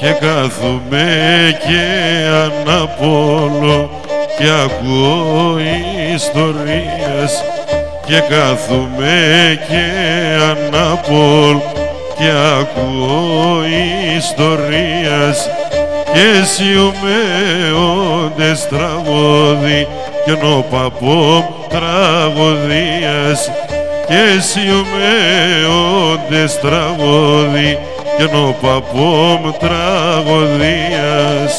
και κάθομαι και αναπολώ και ακούω ιστορίες και κάθομαι και αναπολώ και ακούω ιστορίες και σιωμαίοντες τραγώδι κι ο παππόμ τραγωδίες και σιωμαίοντες τραγώδι κι ο παππόμ τραγωδίες.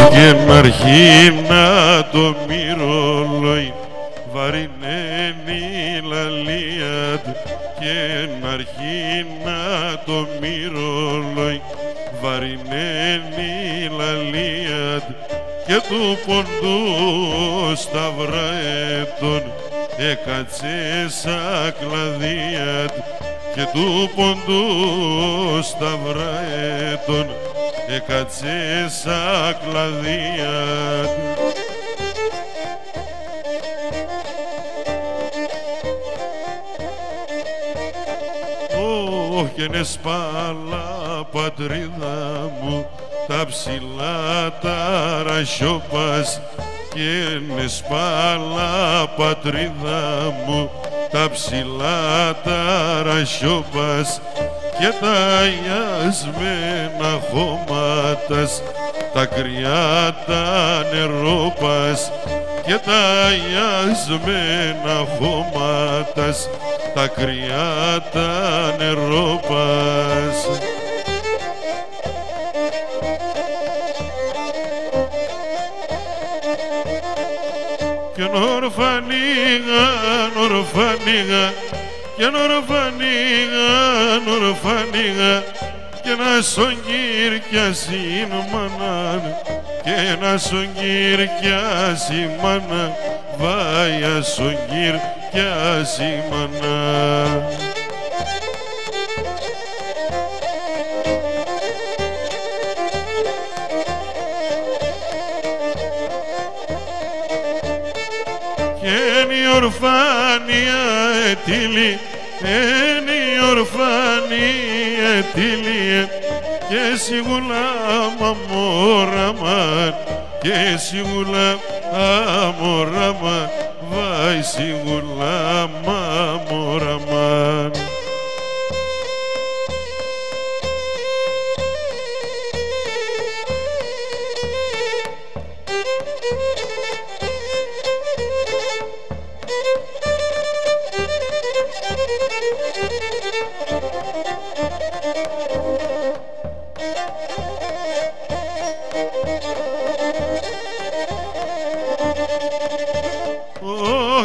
Και να αρχί να το μυρολόι βαρινένει λαλία και να αρχί να το μυρολόι βαρινένει λαλία και του ποντού σταυραέτων έκατσε σαν κλαδία και του ποντού σταυραέτων έκατσε σαν κλαδία. Και είναι σπάλα πατρίδα μου τα ψηλά τα ρασιόπας και είναι σπάλα πατρίδα μου τα ψηλά τα ρασιόπας και τα αγιασμένα χώματας τα κρυά τα νερόπας και τα αγιασμένα χώματας τα κρυά τα νερόπας. Κι ορφανίγαν, ορφανίγαν κι ορφανίγαν και να σον κυρκιάσει μανάν και να σον κυρκιάσει μανάν βάια σον κυρκιάσει μανάν. Και είναι η ορφάνια ετήλη είναι η ορφάνια ετήλη και σιγουλά μαμόραμαν και σιγουλά αμόραμαν βάι σιγουλά μαμόραμαν.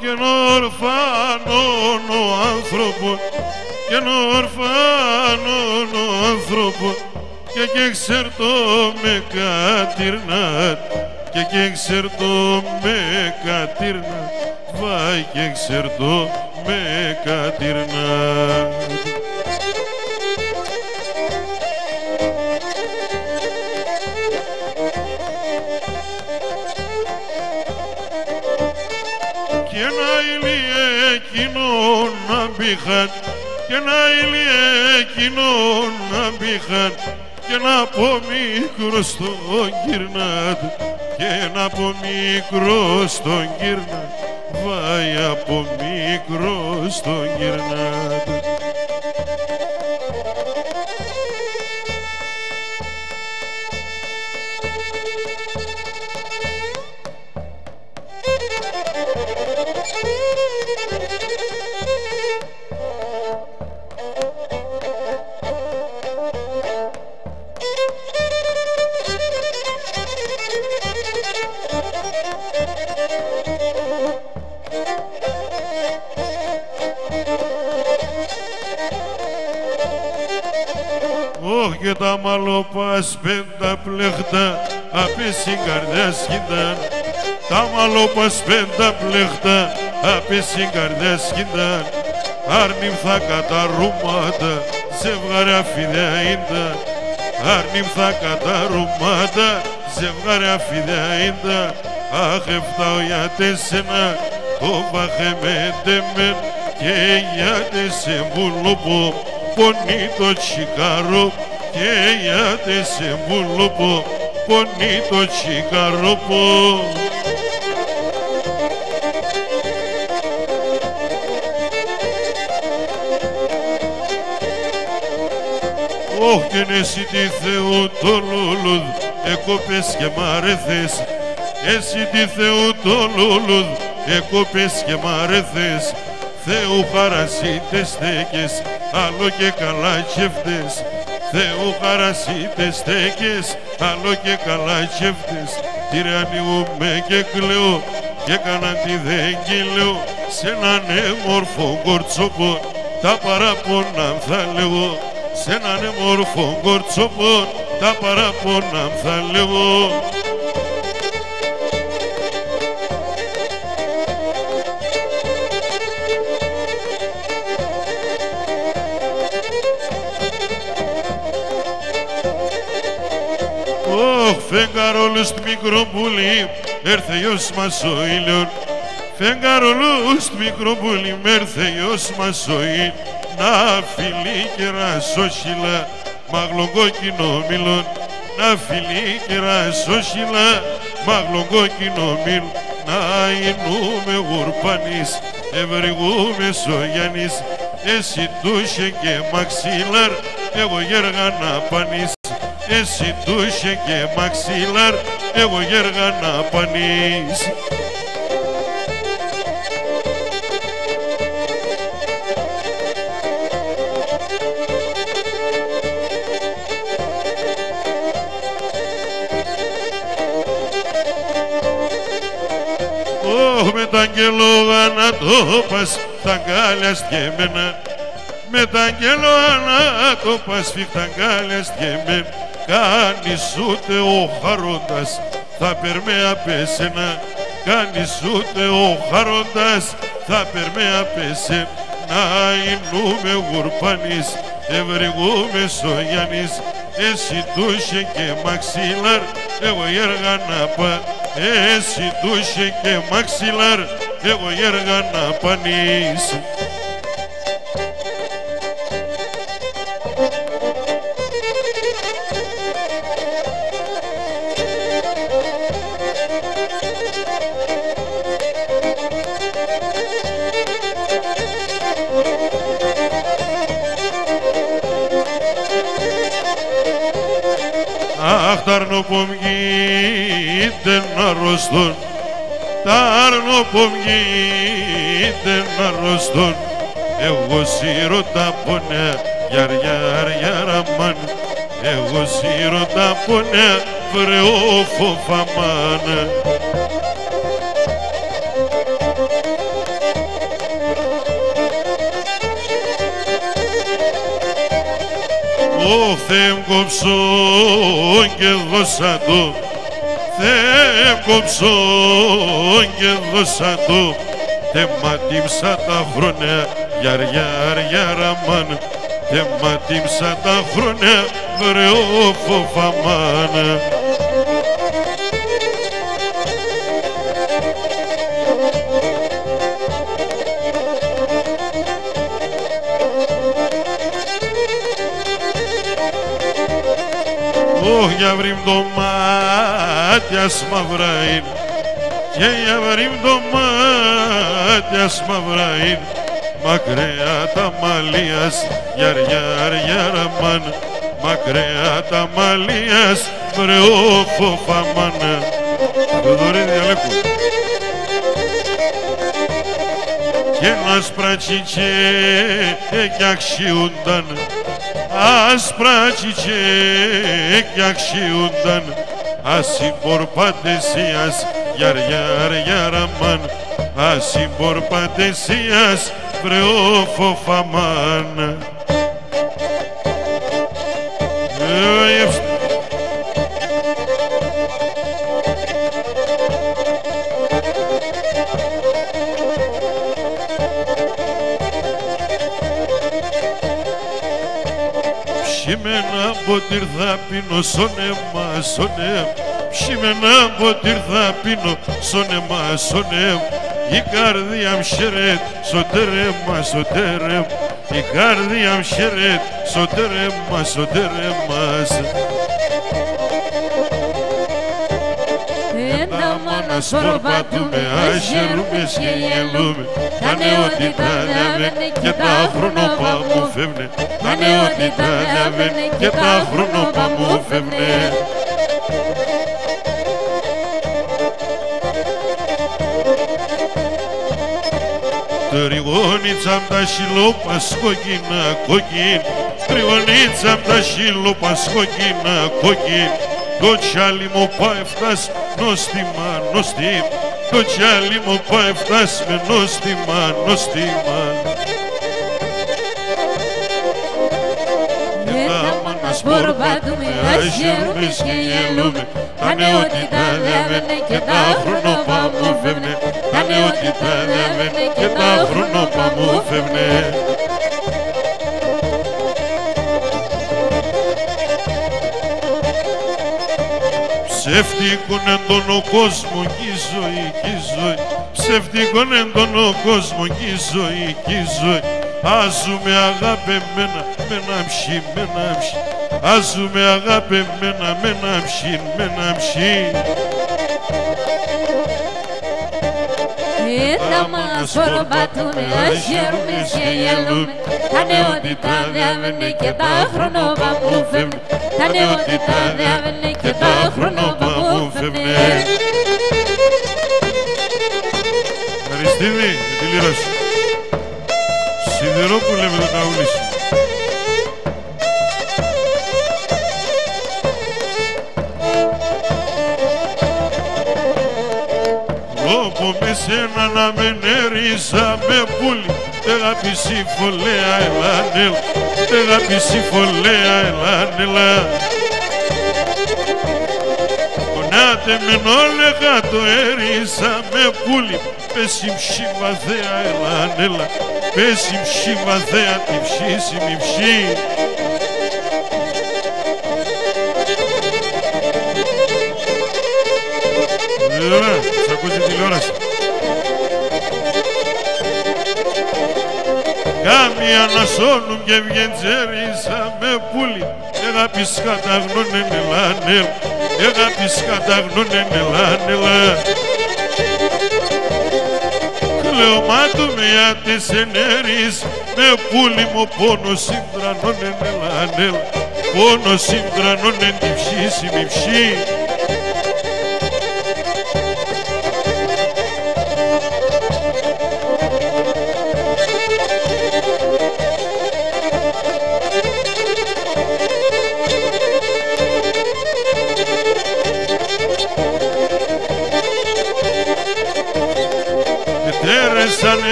Και ορφάνων ο άνθρωπος και ορφάνων ο άνθρωπος και εξερτώ με κατήρνατ και εξερτώ με κατήρνατ βάι και εξερτώ με κατήρνατ. Και ένα ηλίε εκείνον να μπήχαν και ένα ηλίε εκείνον να μπήχαν και να από μικρό στον γυρνάτ και να από μικρό στον γυρνάτ βάι από μικρό στον γυρνάτ. Και τα μαλλοπάς πενταπλέχτα απέσει καρδιά σκηνταν τα μαλλοπάς πενταπλέχτα απέσει καρδιά σκηνταν άρνημθα κατά ρούμματα ζευγάρια φιδιά ίντα άρνημθα κατά ρούμματα ζευγάρια φιδιά ίντα αχ εφτάω για τέσσερα το βαχεμέτε μεν και γιατί σε βουλουπο πονεί το τσικάρο και γιατί σε βουλουπο πονεί το τσικάρο. Ωχ και εσύ τη Θεού το λουλούδ εκόπες και μ' αρέθες, εσύ τη Θεού το λουλούδ εκόπες και μ' αρέθες, Θεού χαρασίτες στέκες άλλο και καλά τσέφτες, Θεού χαρασίτες στέκες άλλο και καλά τσέφτες. Τυραννιούμαι και κλαίω και έκαναν τη δεν λέω, σε έναν έμορφο κορτσόπο τα παράπονα θα λέγω, σε έναν έμορφο κορτσόπο τα παράπονα θα λέγω. Ωχ, φεγγαρόλου στο μικρό πουλί, έρθε γιος μας ο ήλιον. Φεγγαρόλου στο μικρό πουλί, έρθε γιος μας ο ήλιον. Να φιλεί και ρασόσιλα, μαγλογκόκκινο μήλον. Να φιλεί και ρασόσιλα, μαγλογκόκκινο μήλον. Να εινούμε γουρπάνης, ευρυγούμε σογιάνης. Εσύ τούσε και μαξίλαρ, εγώ γέργα να πανείς. Εσύ τούσε και μαξίλαρ, εγώ γέργα να πανείς. Με τ' αγγελόγα να το πας, τ' αγκάλιας και εμένα. Με τ' αγγελόγα να το πας, φύγ' τ' αγκάλιας και εμένα. Κάνεις ούτε ο χαρόντας, θα περμαία πέσαινα. Κάνεις ούτε ο χαρόντας, θα περμαία πέσαι. Να εινούμε γουρπάνης, ευρυγούμε σογιάνης. Εσύ τούσε και μαξίλαρ, εγώ γέργα να πα. Εσύ τούσε και μαξιλάρ, εγώ γέργα να πανείς. Αχ, τ' αρνοπομγείτε να αρρωστούν, τ' αρνοπομγείτε να αρρωστούν. Εγώ σιρώτα πονέα, γιαριαριαραμάν. Εγώ σιρώτα πονέα, βρεώ φοφαμάν. Ωχ, Θεέμ κόψον και δώσα το, Θεέμ κόψον και δώσα το. Τεματίμσα τα χρόνια, γιαριαριαραμάν. Τεματίμσα τα χρόνια, βρεώ φοφαμάν. Ωχ, για βρήμ το μάτιας μαυραήν, και για βρήμ το μάτιας μαυραήν. Μακριά τα μαλλίας, γιαριαριαραμάν. Μακριά τα μαλλίας, βρεώ φοφαμάν. Θοδωρή διαλέκου. Και άσπρα τσιτσέκια αξιούνταν, άσπρα τσιτσέκια αξιούνταν. Ασυμπορπατεσίας, γιαριαριαραμάν. Ασυμπορπατεσίας, βρεώ φοφαμάν. Ψημένα ποτήρ θα πίνω σονέμα, σονέμ. Ψημένα ποτήρ θα πίνω σονέμα, σονέμ. η καρδιά μου χαιρετ στο τέρμα, στο τέρμα, η καρδιά μου χαιρετ στο τέρμα, στο τέρμα. Ένα μάνας προπατούμε, αγγελούμε και γελούμε. Τα νεότητα διαβαίνει και τα χρονοπά μου φεύγουνε. Τα νεότητα διαβαίνει και τα χρονοπά μου φεύγουνε. Τριγώνιτσα μ' τα σιλόπας κόκκινα, κόκκιν. Τριγώνιτσα μ' τα σιλόπας κόκκινα, κόκκιν. Το τσάλι μου πάει φτάσει νόστιμα, νόστιμα. Το τσάλι μου πάει φτάσει με νόστιμα, νόστιμα. Μας προπατούμε, αγγελούμε και γελούμε. Τα νεότητα διαβαίνει και τα χρονοπά μου φεύγουνε. Τα νεότητα διαβαίνει και τα χρονοπά μου φεύγουνε. Ψεύτικον έντονο κόσμο κι η ζωή, κι η ζωή. Ψεύτικον έντονο κόσμο κι η ζωή, κι η ζωή. Άζουμε αγαπημένα με ένα μщι, με ένα μщι. Άζουμε αγαπημένα με ένα μщι, με ένα μщι. Ένα μας προπατούμε, αγγελούμε και γελούμε. Τα νεότητα διαβαίνει και τα χρονοπά μου φεύγουνε. Τα νεότητα διαβαίνει και τα χρονοπά μου φεύγουνε. Αριστίδη, με τη λίρα σου. Σιδερόπουλε με το ταούλι σου. Λόγω με σένα να με νέριζα με πουλί. Εγάπηση φωλέα ελάνελα, εγάπηση φωλέα ελάνελα. Κονάτε με νόλεγα το έριζα με πουλί. Πέσει μщι βαθέα ελάνελα, πέσει μщι βαθέα τη ψήση μη ψή. Σ' ακούς την τηλεόραση. Κάμια να σώνουν και βγεντζέριζα με πουλί. Εγάπης καταγνώνε νελάνελ, εγάπης καταγνώνε νελάνελα. Κλεωμάτου με άτες ενέρεις, με πουλί μου πόνο συμπρανώνε νελάνελ, πόνο συμπρανώνε τη ψήση μη ψή.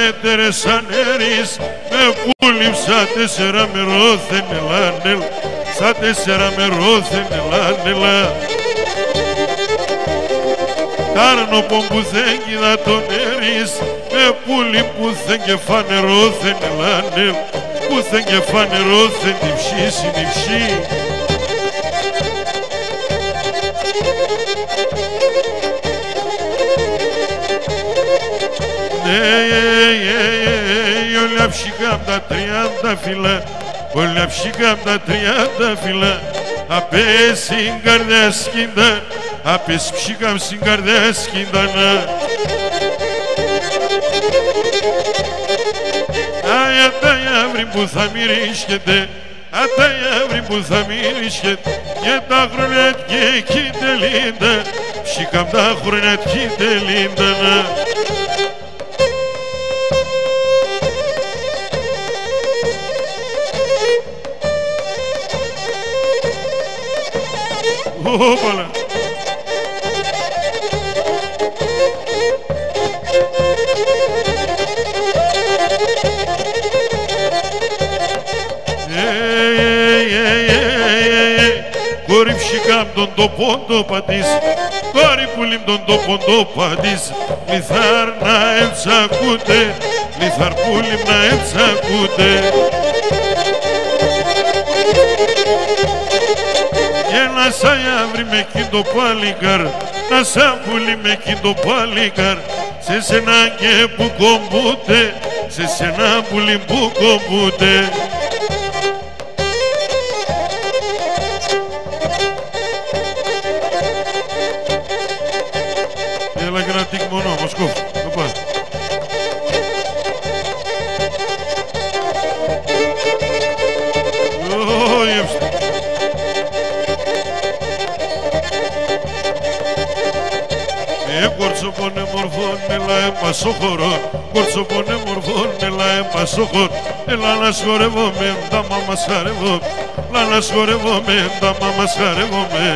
Έτερεσαν έρης, με πουλήψα 4 με ρώθεν ελάνελ, στα 4 με ρώθεν ελάνελα. Κάρνο πομπουθέν κοίτα τον έρης, με πουλί πουθέν και φάνε ρώθεν ελάνελ, πουθέν και φάνε ρώθεν τη ψήση νη ψή. Όλα ψυχά απ' τα 30 φύλλα, όλα ψυχά απ' τα 30 φύλλα. Απες στην καρδιά σκίντα, απες ψυχά στην καρδιά σκίντανα. Αταγιαύρι που θα μυρίσκεται, αταγιαύρι που θα μυρίσκεται, και τα χρόνια και κοίτελίντα, ψυχά απ' τα χρόνια κοίτελίντανα. Όπαλα. Κόρη ψυχά μ' τον τόπον το πατής, κόρη πουλί μ' τον τόπον το πατής, λιθάρ να εντσακούτε, λιθάρ πουλί μ' να εντσακούτε. Να σ' αύρι με κι το παλικάρ, να σ' πουλί με κι το παλικάρ, σε σένα και που κομπούτε, σε σένα πουλί που κομπούτε. Έλα και ένα τίκ μόνο, Μοσκόφ, το πας. Κορτσοπονέ μορφών, έλα έμπασο χωρών, κορτσοπονέ μορφών, έλα έμπασο χωρών. Έλα να σχορεύομαι, τα μάμα σχαρεύομαι, έλα να σχορεύομαι, τα μάμα σχαρεύομαι.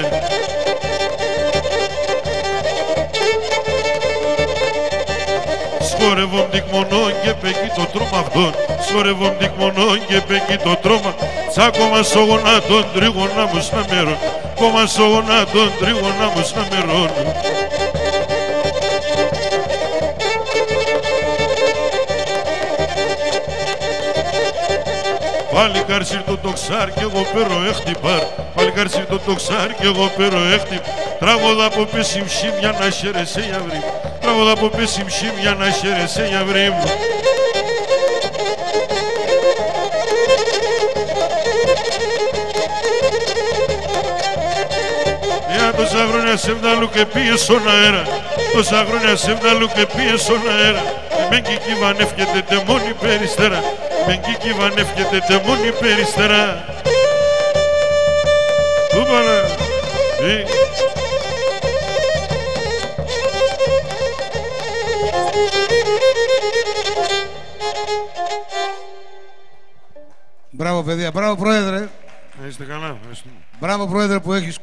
Σχορεύομαι τικμονών και πέκει το τρώμα αυτόν, σχορεύομαι τικμονών και πέκει το τρώμα. Τσάκωμα στο γονάτον τρίγωνα μου σναμερών, κόμμα στο γονάτον τρίγωνα μου σναμερών. Πάλι καρσίρ το τοξάρ κι εγώ πέρο έχτυπαρ, πάλι καρσίρ το τοξάρ κι εγώ πέρο έχτυπ. Τραγωδά από πέσιμ σιμ για να χαίρεσαι για βρήμ, τραγωδά από πέσιμ σιμ για να χαίρεσαι για βρήμ. Τόσα χρόνια σε βγάλω και πήγε στον αέρα, τόσα χρόνια σε βγάλω και πήγε στον αέρα. Μεν κι κυβανεύκεται τε μόνη περιστέρα, μεν κι κυβανεύκεται τε μόνη περιστέρα. Τούπανα, Μπράβο παιδιά, μπράβο πρόεδρε. Είστε καλά, μπράβο πρόεδρε που έχεις